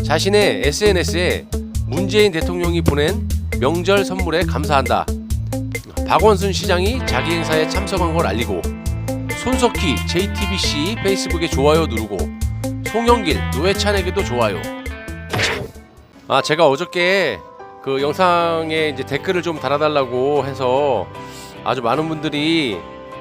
자신의 SNS에 문재인 대통령이 보낸 명절 선물에 감사한다. 박원순 시장이 자기 행사에 참석한 걸 알리고, 손석희 JTBC 페이스북에 좋아요 누르고, 송영길 노회찬에게도 좋아요. 제가 어저께 그 영상에 이제 댓글을 좀 달아달라고 해서 아주 많은 분들이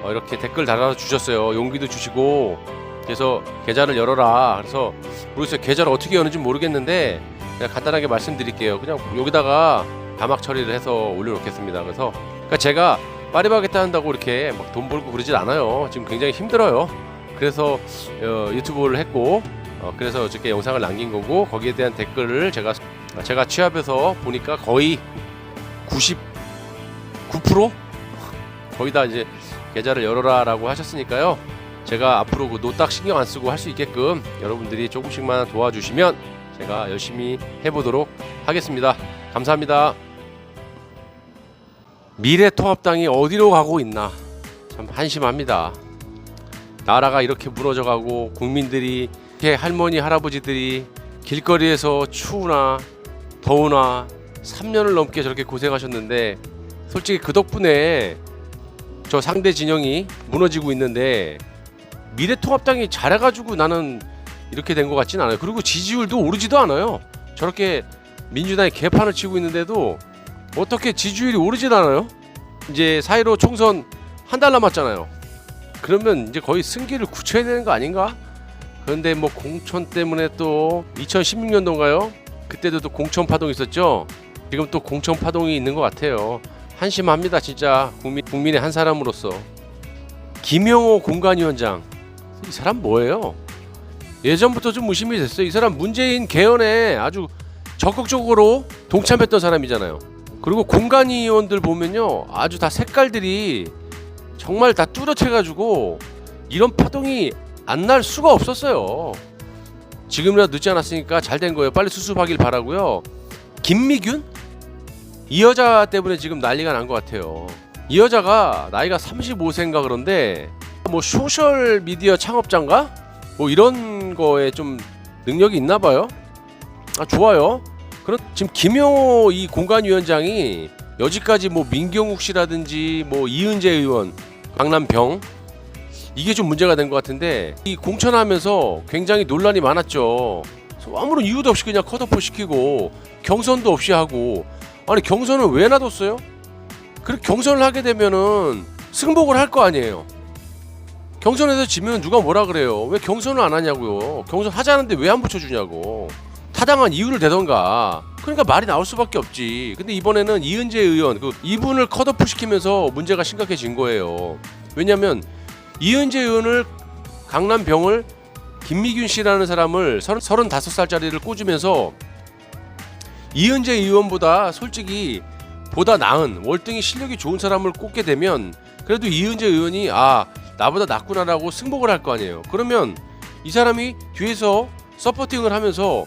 이렇게 댓글 달아주셨어요. 용기도 주시고. 그래서 계좌를 열어라. 그래서 모르겠어요. 계좌를 어떻게 여는지 모르겠는데 그냥 간단하게 말씀드릴게요. 그냥 여기다가 자막 처리를 해서 올려놓겠습니다. 그래서 그러니까 제가 파리바게뜨 한다고 이렇게 막 돈 벌고 그러질 않아요. 지금 굉장히 힘들어요. 그래서 유튜브를 했고, 그래서 어저께 영상을 남긴 거고, 거기에 대한 댓글을 제가 취합해서 보니까 거의 99% 거의 다 이제 계좌를 열어라라고 하셨으니까요. 제가 앞으로 그 노딱 신경 안 쓰고 할 수 있게끔 여러분들이 조금씩만 도와주시면 제가 열심히 해보도록 하겠습니다. 감사합니다. 미래통합당이 어디로 가고 있나 참 한심합니다. 나라가 이렇게 무너져가고 국민들이, 이렇게 할머니 할아버지들이 길거리에서 추우나 더우나 3년을 넘게 저렇게 고생하셨는데, 솔직히 그 덕분에 저 상대 진영이 무너지고 있는데 미래통합당이 잘해가지고 나는 이렇게 된 것 같진 않아요. 그리고 지지율도 오르지도 않아요. 저렇게 민주당이 개판을 치고 있는데도 어떻게 지지율이 오르지도 않아요? 이제 4.15 총선 한 달 남았잖아요. 그러면 이제 거의 승기를 굳혀야 되는 거 아닌가? 그런데 뭐 공천 때문에 또 2016년도인가요? 그때도 또 공천 파동이 있었죠. 지금 또 공천 파동이 있는 것 같아요. 한심합니다, 진짜. 국민의 한 사람으로서. 김영호 공관위원장, 이 사람 뭐예요? 예전부터 좀 의심이 됐어요. 이 사람 문재인 개헌에 아주 적극적으로 동참했던 사람이잖아요. 그리고 공관위원들 보면요, 아주 다 색깔들이 정말 다 뚜렷해가지고 이런 파동이 안 날 수가 없었어요. 지금이라도 늦지 않았으니까 잘 된 거예요. 빨리 수습하길 바라고요. 김미균? 이 여자 때문에 지금 난리가 난 것 같아요. 이 여자가 나이가 35세인가 그런데 뭐 소셜 미디어 창업자인가? 뭐 이런 거에 좀 능력이 있나 봐요. 좋아요. 그럼 지금 김영호 이 공관위원장이 여지까지 뭐 민경욱 씨라든지 뭐 이은재 의원, 강남병, 이게 좀 문제가 된 것 같은데, 이 공천하면서 굉장히 논란이 많았죠. 아무런 이유도 없이 그냥 컷오프 시키고 경선도 없이 하고. 아니, 경선을 왜 놔뒀어요? 그렇게 경선을 하게 되면은 승복을 할 거 아니에요. 경선에서 지면 누가 뭐라 그래요? 왜 경선을 안 하냐고요. 경선 하자는데 왜 안 붙여주냐고. 타당한 이유를 대던가. 그러니까 말이 나올 수밖에 없지. 근데 이번에는 이은재 의원, 이분을 컷오프 시키면서 문제가 심각해진 거예요. 왜냐면 이은재 의원을, 강남병을, 김미균 씨라는 사람을 35살짜리를 꽂으면서 이은재 의원보다 솔직히 보다 나은 월등히 실력이 좋은 사람을 꽂게 되면 그래도 이은재 의원이 나보다 낫구나라고 승복을 할 거 아니에요. 그러면 이 사람이 뒤에서 서포팅을 하면서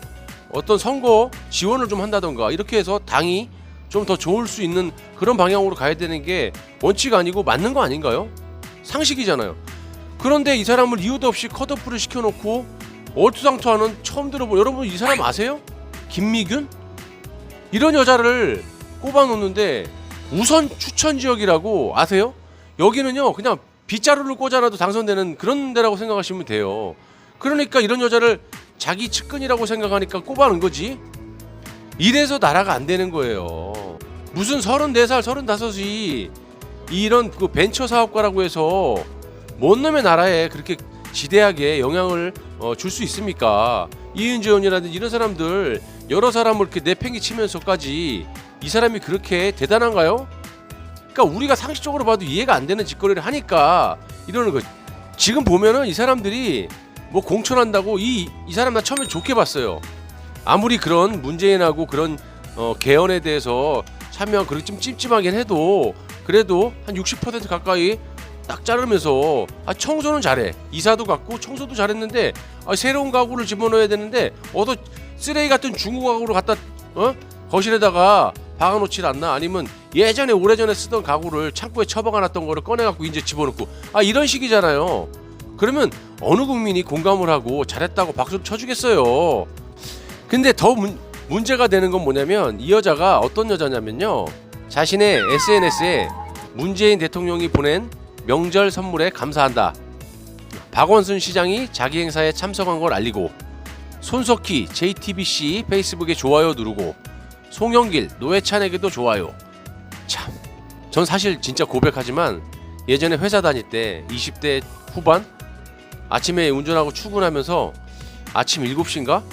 어떤 선거 지원을 좀 한다던가 이렇게 해서 당이 좀 더 좋을 수 있는 그런 방향으로 가야 되는 게 원칙 아니고 맞는 거 아닌가요? 상식이잖아요. 그런데 이 사람을 이유도 없이 컷오프를 시켜놓고 얼토당토하는, 처음 들어본, 여러분 이 사람 아세요? 김미균? 이런 여자를 꼽아놓는데 우선 추천 지역이라고 아세요? 여기는요 그냥 빗자루를 꽂아놔도 당선되는 그런 데라고 생각하시면 돼요. 그러니까 이런 여자를 자기 측근이라고 생각하니까 꼽아놓은 거지. 이래서 나라가 안 되는 거예요. 무슨 34살 35이 이런 그 벤처 사업가라고 해서 뭔 놈의 나라에 그렇게 지대하게 영향을 줄 수 있습니까? 이은재 의원이라든지 이런 사람들 여러 사람을 이렇게 내팽개치면서까지 이 사람이 그렇게 대단한가요? 그러니까 우리가 상식적으로 봐도 이해가 안 되는 짓거리를 하니까 이러는 거지. 지금 보면은 이 사람들이 뭐 공천한다고 이 사람 나 처음에 좋게 봤어요. 아무리 그런 문재인하고 그런 개헌에 대해서 참여한 그렇게 좀 찜찜하긴 해도 그래도 한 60% 가까이 딱 자르면서 청소는 잘해. 이사도 갔고 청소도 잘했는데 새로운 가구를 집어넣어야 되는데 쓰레기 같은 중고 가구를 갖다 거실에다가 박아놓질 않나? 아니면 예전에 오래전에 쓰던 가구를 창고에 처박아놨던 거를 꺼내갖고 이제 집어넣고 이런 식이잖아요. 그러면 어느 국민이 공감을 하고 잘했다고 박수를 쳐주겠어요. 근데 더 문제가 되는 건 뭐냐면 이 여자가 어떤 여자냐면요, 자신의 SNS에 문재인 대통령이 보낸 명절 선물에 감사한다, 박원순 시장이 자기 행사에 참석한 걸 알리고, 손석희 JTBC 페이스북에 좋아요 누르고, 송영길 노회찬에게도 좋아요. 참, 전 사실 진짜 고백하지만 예전에 회사 다닐 때 20대 후반 아침에 운전하고 출근하면서 아침 7시인가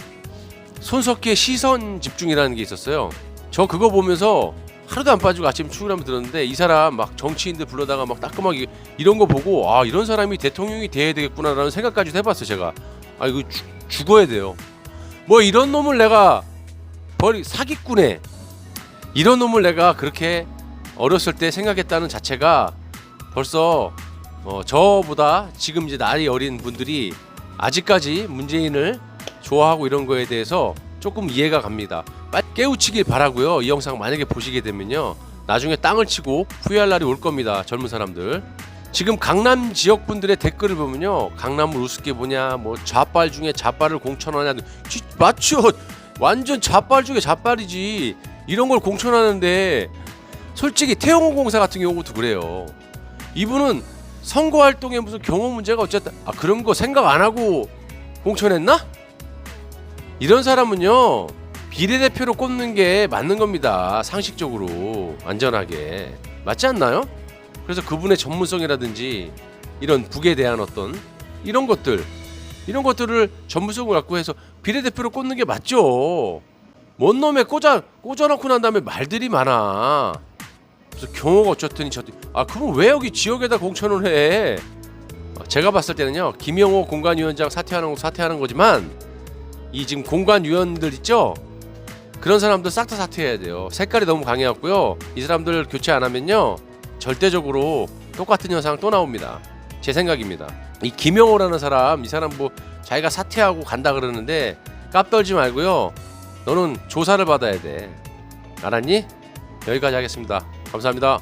손석희의 시선 집중이라는 게 있었어요. 저 그거 보면서 하루도 안 빠지고 아침 출근하면 들었는데, 이 사람 막 정치인들 불러다가 막 따끔하게 이런 거 보고, 아, 이런 사람이 대통령이 돼야 되겠구나라는 생각까지도 해봤어요. 제가 아, 이거 죽어야 돼요. 뭐 이런 놈을 내가 사기꾼에 이런 놈을 내가 그렇게 어렸을 때 생각했다는 자체가 벌써 저보다 지금 이제 나이 어린 분들이 아직까지 문재인을 좋아하고 이런 거에 대해서 조금 이해가 갑니다. 빨리 깨우치길 바라고요. 이 영상 만약에 보시게 되면요, 나중에 땅을 치고 후회할 날이 올 겁니다. 젊은 사람들. 지금 강남 지역 분들의 댓글을 보면요, 강남을 우습게 보냐, 뭐 좌빨 중에 좌빨을 공천하냐, 맞죠? 완전 좌빨 중에 좌빨이지. 이런 걸 공천하는데, 솔직히 태영호공사 같은 경우도 그래요. 이분은 선거활동에 무슨 경호 문제가 어쨌든 그런 거 생각 안 하고 공천했나? 이런 사람은요, 비례대표로 꼽는 게 맞는 겁니다. 상식적으로 안전하게 맞지 않나요? 그래서 그분의 전문성이라든지 이런 북에 대한 어떤 이런 것들을 전문성을 갖고 해서 비례대표로 꽂는 게 맞죠. 뭔 놈에 꽂아놓고 난 다음에 말들이 많아. 그래서 경호가 어쩌더니 그럼 왜 여기 지역에다 공천을 해? 제가 봤을 때는요, 김영호 공관위원장 사퇴하는 거지만, 이 지금 공관위원들 있죠? 그런 사람들 싹 다 사퇴해야 돼요. 색깔이 너무 강해갖고요, 이 사람들 교체 안 하면요 절대적으로 똑같은 현상 또 나옵니다. 제 생각입니다. 이 김영호라는 사람, 이 사람 뭐 자기가 사퇴하고 간다 그러는데 깝떨지 말고요, 너는 조사를 받아야 돼. 알았니? 여기까지 하겠습니다. 감사합니다.